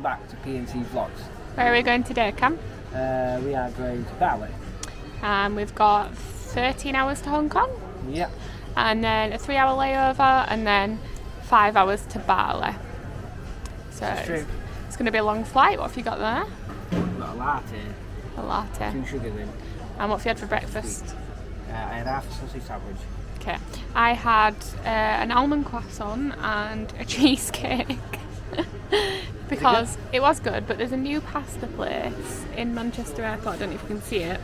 welcome back to PnC-Vlogs. Where are we going today, Cam? We are going to Bali. And we've got 13 hours to Hong Kong. Yeah. And then a 3-hour layover, and then 5 hours to Bali. So it's going to be a long flight. What have you got there? I've got a latte. A latte. 2 sugars in. And what have you had for breakfast? Sweet. I had half a sausage sandwich. Okay. I had an almond croissant and a cheesecake. Because it was good, but there's a new pasta place in Manchester Airport, I don't know if you can see it,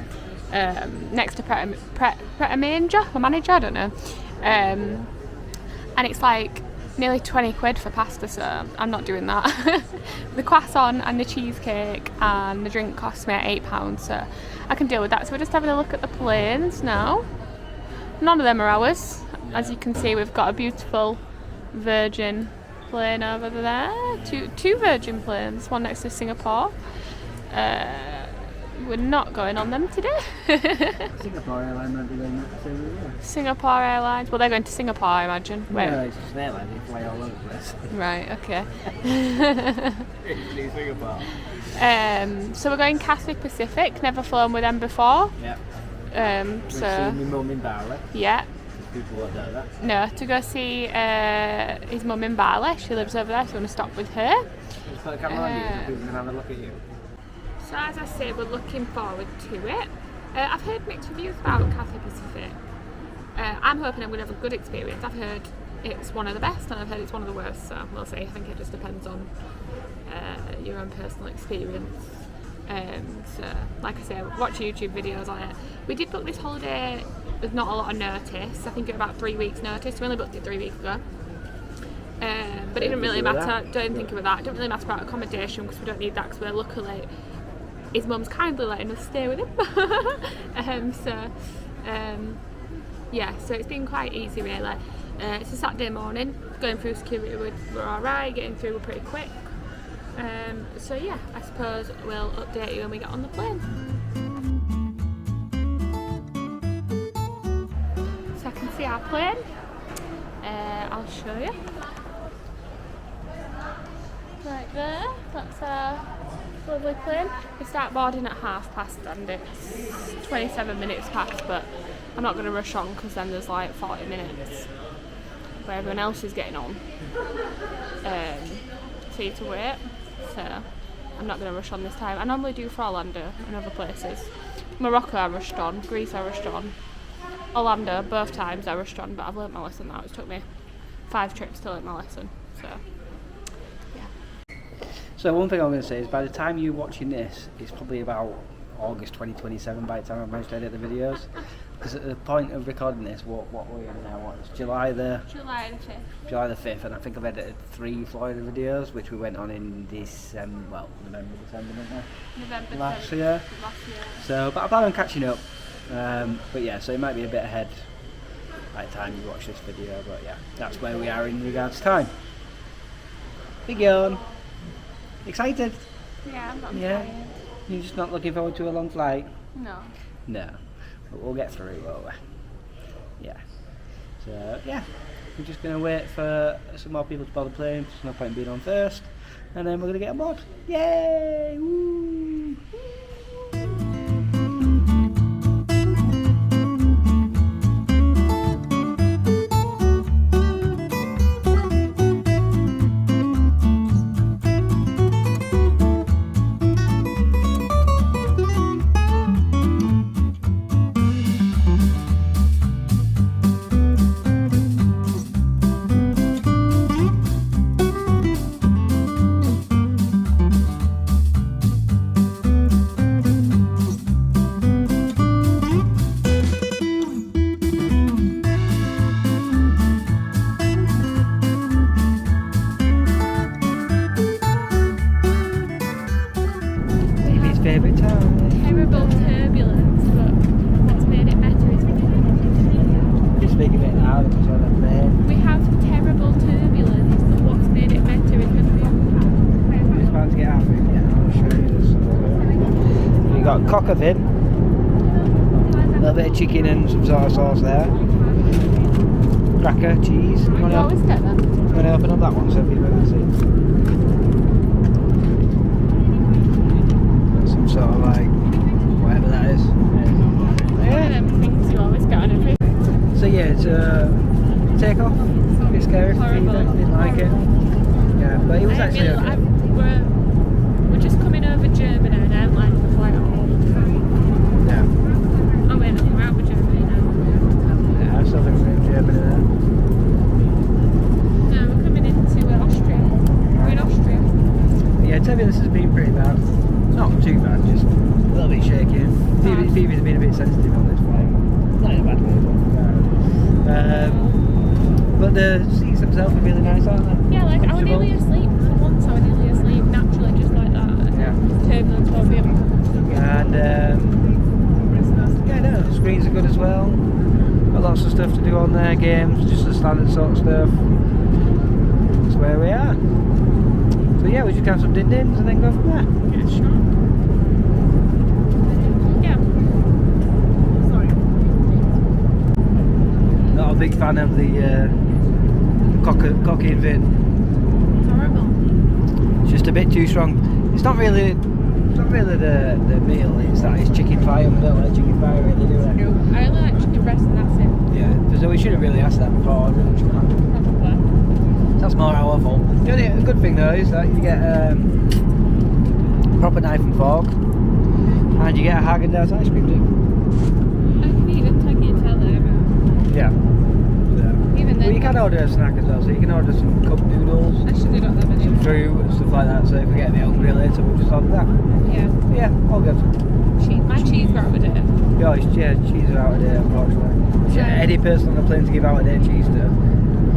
next to Pret a Manger, I don't know, and it's like nearly 20 quid for pasta, so I'm not doing that. The croissant and the cheesecake and the drink cost me £8, so I can deal with that. So we're just having a look at the planes now. None of them are ours. As you can see, we've got a beautiful Virgin plane over there, two Virgin planes, one next to Singapore. We're not going on them today. Singapore Airlines might be going that soon. Singapore Airlines, well, they're going to Singapore, I imagine. Wait. No, it's just an airline, they fly all over the place. Right, okay. It's Singapore. So we're going Cathay Pacific, never flown with them before. Yeah. So see my mum in Bali. Yeah. People won't know that. No, to go see his mum in Bali. She lives over there, so we're going to stop with her. Just put a camera on you so people can have a look at you. So as I say, we're looking forward to it. I've heard mixed reviews about Cathay Pacific. I'm hoping I'm going to have a good experience. I've heard it's one of the best and I've heard it's one of the worst, so we'll see. I think it just depends on your own personal experience. So, like I say, watch YouTube videos on it. We did book this holiday with not a lot of notice. I think it was about 3 weeks notice. We only booked it 3 weeks ago. But it didn't really matter. Don't think about that. It didn't really matter about accommodation because we don't need that because we're luckily his mum's kindly letting us stay with him. Yeah, so it's been quite easy really. It's a Saturday morning. Going through security we're alright. Getting through we're pretty quick. So yeah, I suppose we'll update you when we get on the plane. So I can see our plane. I'll show you. Right there, that's our lovely plane. We start boarding at past and it's 27 minutes past, but I'm not going to rush on because then there's like 40 minutes where everyone else is getting on for you to wait. So I'm not going to rush on this time. I normally do for Orlando and other places. Morocco I rushed on, Greece I rushed on, Orlando both times I rushed on, but I've learnt my lesson now. It took me 5 trips to learn my lesson, so yeah. So one thing I'm going to say is by the time you're watching this, it's probably about August 2027 by the time I've managed to edit the videos. Because at the point of recording this, what we're in now, what's July the 5th. July the 5th, and I think I've edited 3 Florida videos, which we went on in December, November, didn't we? November last year. So, but I plan on catching up. But yeah, so it might be a bit ahead by the time you watch this video, but yeah, that's where we are in regards to time. Big yawn. Excited? Yeah, I'm not excited. You're just not looking forward to a long flight? No. No. But we'll get through it, won't we? Yeah. So, yeah. We're just going to wait for some more people to board the plane. There's no point in being on first. And then we're going to get on board. Yay! Woo! Terrible turbulence, but what's made it better is Just speak a bit loud because we're on the plane. we have terrible turbulence, but what's made it better is because we have It's about to get halfway. Yeah, I'll show you this. We got cock of it, a little bit of chicken and some sort of sauce there. Cracker, cheese. we always get them. I'm going to open up that one so people can see. sort of like whatever that is. One of them things you always get on everything. So yeah, it's take off. A bit scary for me. Didn't like it. Yeah, but it was actually okay. We're just coming over Germany and I don't like the flight at all. Yeah. Oh wait, no, we're out of Germany now. Yeah, I still think we're in Germany now. No, we're coming into Austria. We're in Austria. Yeah, turbulence has been pretty bad. Not too bad, just a little bit shaky. Phoebe's been a bit sensitive on this flight. Not in a bad way, but the seats themselves are really nice, aren't they? Yeah, like I was nearly asleep. For once I was nearly asleep naturally, just like that. Yeah. Turbulence won't be able to. And yeah, no, the screens are good as well. Got lots of stuff to do on there, games, just the standard sort of stuff. That's where we are. So yeah, we just have some din-dins and then go from there. Yeah, sure. Yeah. Sorry. Not a big fan of the cocky and fin. It's horrible. It's just a bit too strong. It's not really the meal, it's chicken thigh. I don't like chicken thigh really, do I? No, I only like chicken breast and that's it. Yeah, so we should have really asked that before. That's more our fault. The only good thing though is that you get proper knife and fork, and you get a Haagen-Dazs ice cream too. I can even take your tail over. Yeah. Even then. Well, you can order a snack as well, so you can order some cup noodles, I should have got that many. some fruit and stuff like that, so if we get a bit hungry later we'll just order that. Yeah. Yeah, all good. My cheese got over there. Yeah, cheese are out of date unfortunately. Yeah, any person on the plane to give out of date cheese to.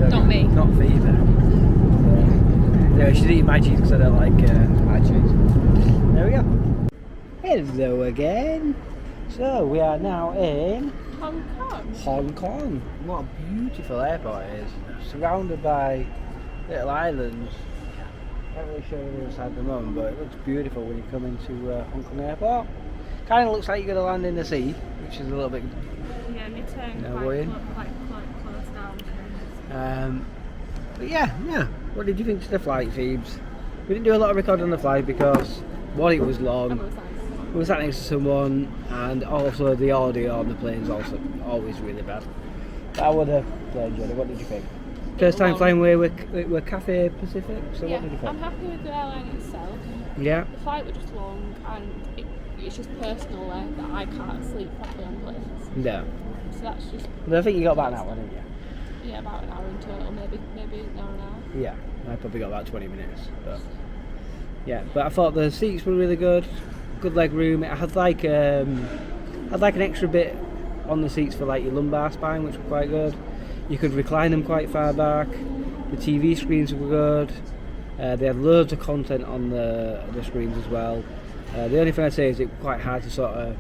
Not me. Not for either. Yeah, she's eating my cheese because I don't like my cheese. There we go. Hello again. So we are now in Hong Kong. Hong Kong. What a beautiful airport it is. Surrounded by little islands. Can't really show you the other side at the moment, but it looks beautiful when you come into Hong Kong airport. Kind of looks like you're going to land in the sea, which is a little bit. Yeah, me turn quite close down. But yeah. What did you think to the flight, Phoebes? We didn't do a lot of recording on the flight because one, it was long. We were sat next to someone, and also the audio on the plane is also always really bad. But I would have enjoyed it. What did you think? First time flying away with Cathay Pacific. So Yeah, what did you think? I'm happy with the airline itself. Yeah. The flight was just long, and it's just personal that I can't sleep properly on planes. Yeah. So that's just. But I think you got about an hour, didn't you? Yeah, about an hour in total, maybe an hour and a half. Yeah, I probably got about 20 minutes. But yeah, but I thought the seats were really good. Good leg room. It had like an extra bit on the seats for like your lumbar spine, which were quite good. You could recline them quite far back. The TV screens were good. They had loads of content on the screens as well. The only thing I'd say is it's quite hard to sort of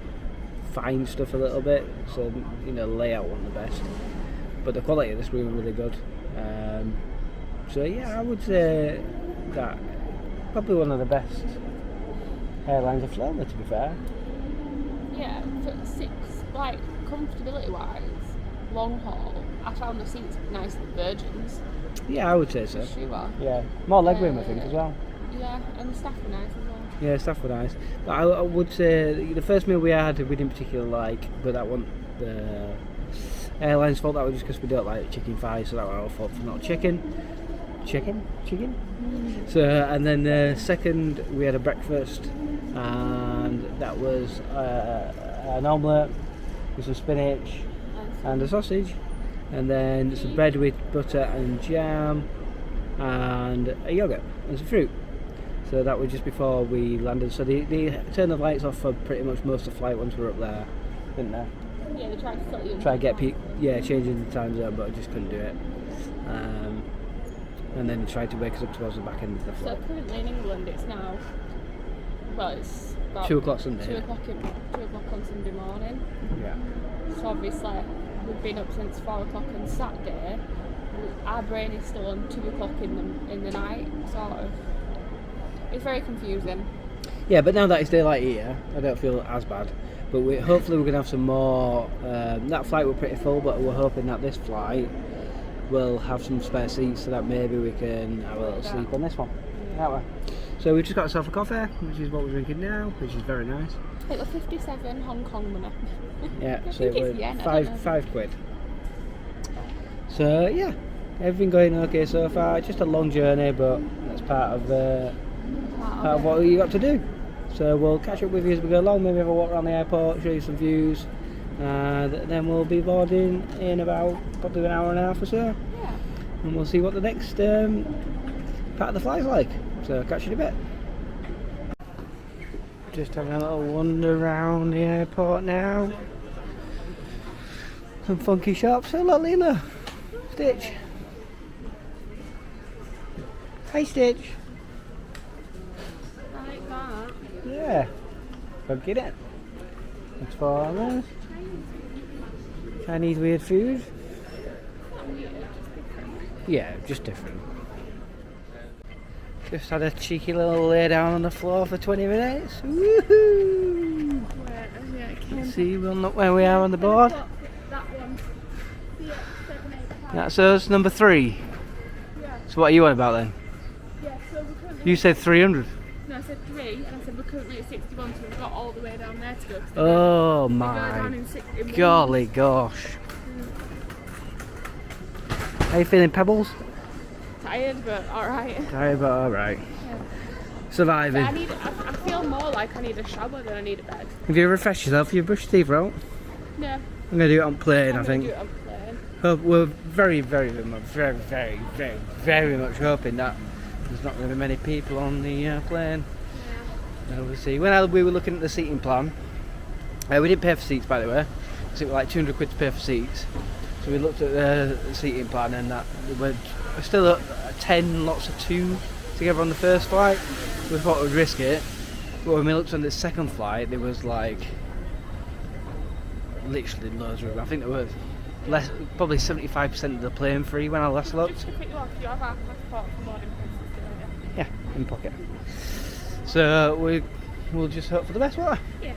find stuff a little bit, so the layout wasn't the best. But the quality of the screen was really good. So yeah, I would say that probably one of the best airlines I've flown with, to be fair. Yeah, for comfortability wise, long haul, I found the seats nicer than Virgin's. Yeah, I would say so. Sure. Yeah, more legroom I think as well. Yeah, and the staff were nice as well. Yeah, staff were nice. But I would say the first meal we had we didn't particularly like, but that wasn't the airline's fault. That was just because we don't like chicken thighs, so that was our fault for not chicken. So and then the second we had a breakfast, and that was an omelette with some spinach and a sausage, and then some bread with butter and jam, and a yogurt and some fruit. So that was just before we landed. So they turned the lights off for pretty much most of the flight once we were up there, didn't they? Yeah, they tried to set you. Try to get changing the time zone, but I just couldn't do it. And then they tried to wake us up towards the back end of the flight. So currently in England, it's now. Well, it's about 2 o'clock Sunday. 2 o'clock on Sunday morning. Yeah. So obviously we've been up since 4 o'clock on Saturday. Our brain is still on 2 o'clock in the night, sort of. It's very confusing. Yeah, but now that it's daylight here, I don't feel as bad. But hopefully we're going to have some more. That flight was pretty full, but we're hoping that this flight will have some spare seats so that maybe we can have a little sleep on this one. Aren't we? So we just got ourselves a coffee, which is what we're drinking now, which is very nice. It was 57 Hong Kong money. Yeah, so think it it's was yen, five quid. So yeah, everything going okay so far. Just a long journey, but that's part of what you got to do. So we'll catch up with you as we go along. Maybe have a walk around the airport, show you some views, and then we'll be boarding in about probably an hour and a half or so. Yeah. And we'll see what the next part of the flight's like. So catch you in a bit. Just having a little wander around the airport now. Some funky shops. Hello, Leela. Stitch. Hi, Stitch. I like that. Yeah. Funky, innit? Transformers. Chinese weird food. Yeah, just different. Just had a cheeky little lay down on the floor for 20 minutes. Woohoo! See, we'll look where we are on the board. That one. That's us, number 3. Yeah. So what are you on about then? Yeah, so we're currently... You said 300. No, I said 3, and I said we're currently at 61, so we've got all the way down there to go. Oh They go my down in golly gosh. How you feeling, Pebbles? Tired, but alright. Tired, but alright. Yeah. Surviving. I feel more like I need a shower than I need a bed. Have you refreshed yourself? Have you brushed your teeth out? No. I'm going to do it on plane, I think. Do it on plane. We're very much hoping that there's not going to be many people on the plane. Yeah. We'll see. When we were looking at the seating plan, we didn't pay for seats, by the way, because it was like 200 quid to pay for seats. So we looked at the seating plan, and that we're still at 10 lots of 2 together on the first flight. We thought we'd risk it, but when we looked on the second flight, there was like literally loads of room. I think there was probably 75% of the plane free when I last looked. Just a quick look, you have our passport for boarding passes, don't you? Yeah, in pocket. So we'll just hope for the best, won't we? Yeah.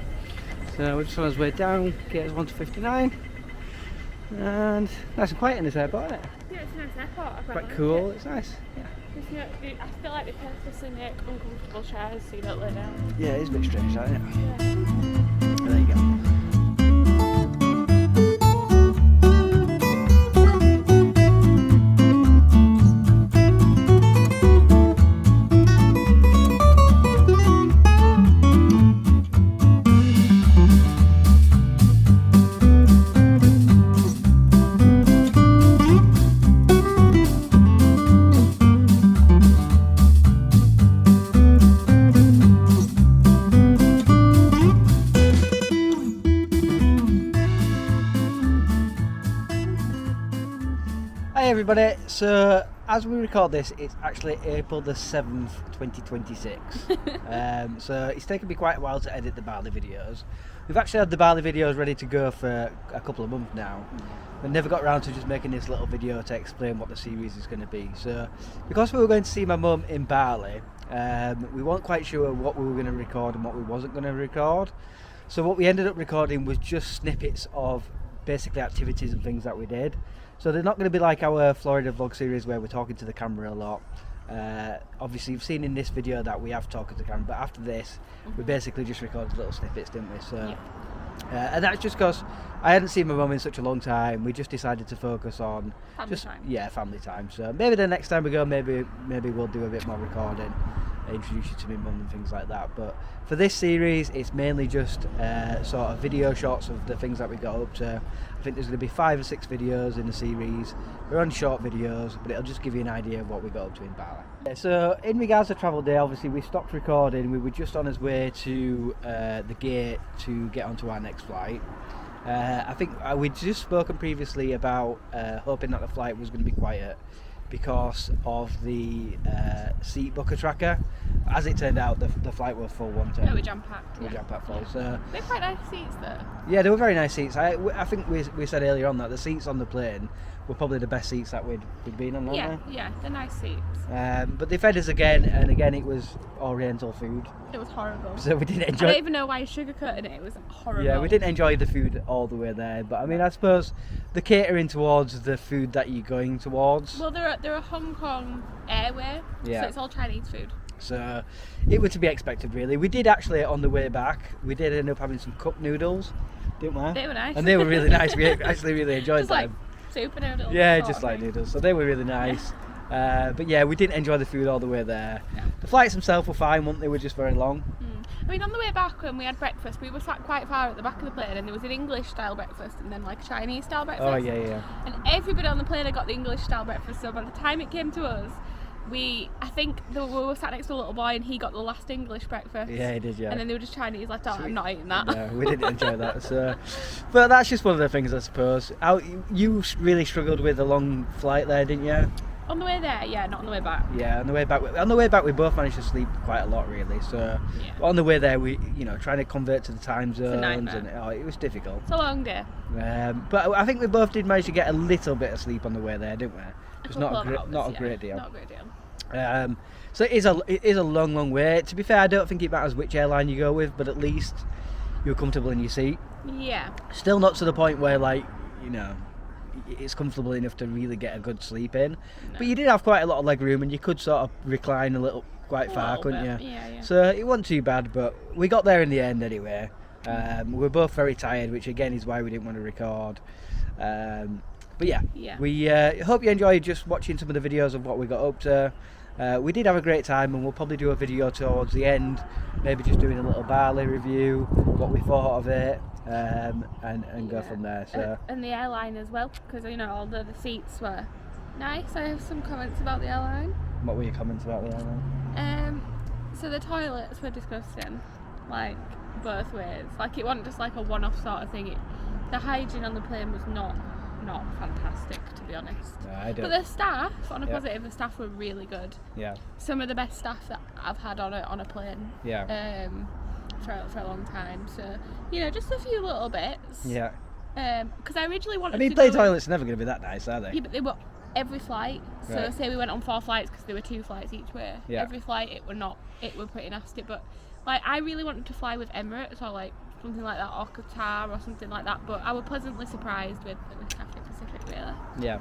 So we're just on our way down, gate is 1 to 59, and nice and quiet in this airport, isn't it? Yeah, it's a nice airport. I Quite like cool, it. it's nice. Yeah. Just, you know, I feel like they purposely make uncomfortable chairs so you don't lay down. Yeah, it's a bit strange, isn't it? Yeah. There you go. Hi everybody, so as we record this, it's actually April the 7th, 2026. So it's taken me quite a while to edit the Bali videos. We've actually had the Bali videos ready to go for a couple of months now. We never got around to just making this little video to explain what the series is going to be. So because we were going to see my mum in Bali, we weren't quite sure what we were going to record and what we wasn't going to record. So what we ended up recording was just snippets of basically activities and things that we did. So they're not going to be like our Florida vlog series where we're talking to the camera a lot. Obviously you've seen in this video that we have talked to the camera, but after this we basically just recorded little snippets, didn't we? So and that's just because I hadn't seen my mum in such a long time. We just decided to focus on family time. So maybe the next time we go, maybe we'll do a bit more recording, introduce you to my mum and things like that. But for this series, it's mainly just sort of video shots of the things that we got up to. I think there's going to be 5 or 6 videos in the series. We're on short videos, but it'll just give you an idea of what we got up to in Bali. Yeah, so in regards to travel day, obviously we stopped recording. We were just on our way to the gate to get onto our next flight. I think we'd just spoken previously about hoping that the flight was going to be quiet because of the seat booker tracker. As it turned out, the flight was full one time. No, we're jam-packed. We're jam-packed full. So they're quite nice seats though. yeah, they were very nice seats. I think we said earlier on that the seats on the plane were probably the best seats that we'd been on, weren't they? Yeah, they're nice seats. But they fed us again, and again it was Oriental food. It was horrible. So we didn't I enjoy. don't even know why you're sugarcoating it. It was horrible. Yeah, we didn't enjoy the food all the way there. But I mean, I suppose the catering towards the food that you're going towards. Well, they're a Hong Kong airway, Yeah. so it's all Chinese food. So it was to be expected, really. We did actually, on the way back, we did end up having some cup noodles, didn't we? They were nice. And they were really nice. We actually really enjoyed just them. like super noodles. Yeah, just like noodles. So they were really nice. But yeah, we didn't enjoy the food all the way there. No. The flights themselves were fine, weren't they? Were just very long. I mean, on the way back when we had breakfast, we were sat quite far at the back of the plane, and there was an English style breakfast and then like a Chinese style breakfast. Oh yeah. And everybody on the plane had got the English style breakfast, so by the time it came to us, we were sat next to a little boy and he got the last English breakfast. Yeah, he did, yeah. And then they were just Chinese, like, oh, I'm not eating that. Yeah, we didn't enjoy that. So, but that's just one of the things, I suppose. You really struggled with the long flight there, didn't you? On the way there, yeah, not on the way back. Yeah, on the way back we both managed to sleep quite a lot, really. So on the way there, we trying to convert to the time zones, and it was difficult. It's a long day. But I think we both did manage to get a little bit of sleep on the way there, didn't we? It's not a great deal. Not a great deal. So it is a long way. To be fair, I don't think it matters which airline you go with, but at least you're comfortable in your seat. Yeah. Still not to the point where it's comfortable enough to really get a good sleep in. No. But you did have quite a lot of leg room, and you could sort of recline quite far, couldn't you? Yeah. So it wasn't too bad, but we got there in the end anyway. We were both very tired, which again is why we didn't want to record. But yeah. We hope you enjoyed just watching some of the videos of what we got up to. We did have a great time, and we'll probably do a video towards the end, maybe just doing a little Bali review, what we thought of it, and go from there. So and the airline as well, because all the seats were nice. I have some comments about the airline. What were your comments about the airline? So the toilets were disgusting, like both ways. Like it wasn't just like a one-off sort of thing. The hygiene on the plane was not fantastic, to be honest. No, but the staff, on a positive, the staff were really good. Yeah. Some of the best staff that I've had on a plane. Yeah. For a long time. So just a few little bits. Yeah. Because I originally wanted. plane toilets are never going to be that nice, are they? Yeah, but they were every flight. So Right. say we went on 4 flights because there were 2 flights each way. Yeah. Every flight it were pretty nasty. But like I really wanted to fly with Emirates or like something like that, or Qatar or something like that. But I was pleasantly surprised with Cathay Pacific, really. Yeah.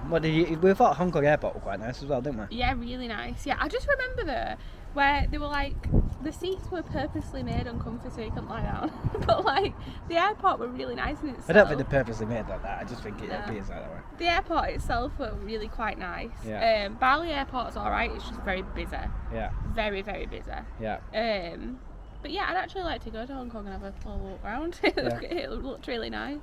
We thought Hong Kong airport was quite nice as well, didn't we? Yeah, really nice. Yeah, I just remember there where they were like the seats were purposely made uncomfy so you couldn't lie down. But like the airport were really nice in itself. I don't think they're purposely made like that. I just think it appears like that way. The airport itself were really quite nice. Yeah. Bali airport's alright, it's just very busy. Yeah. Very, very busy. Yeah. But yeah, I'd actually like to go to Hong Kong and have a full walk around. It looked really nice.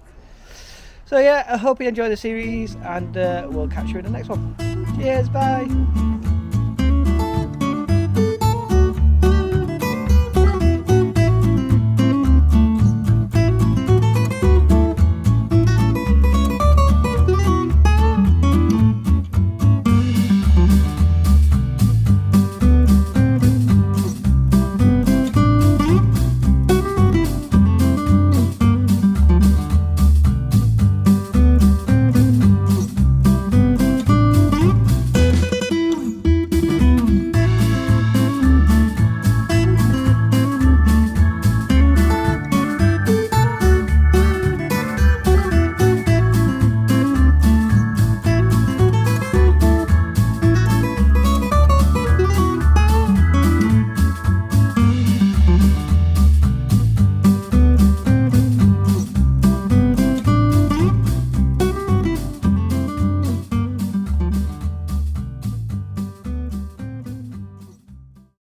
So yeah, I hope you enjoy the series, and we'll catch you in the next one. Cheers, bye.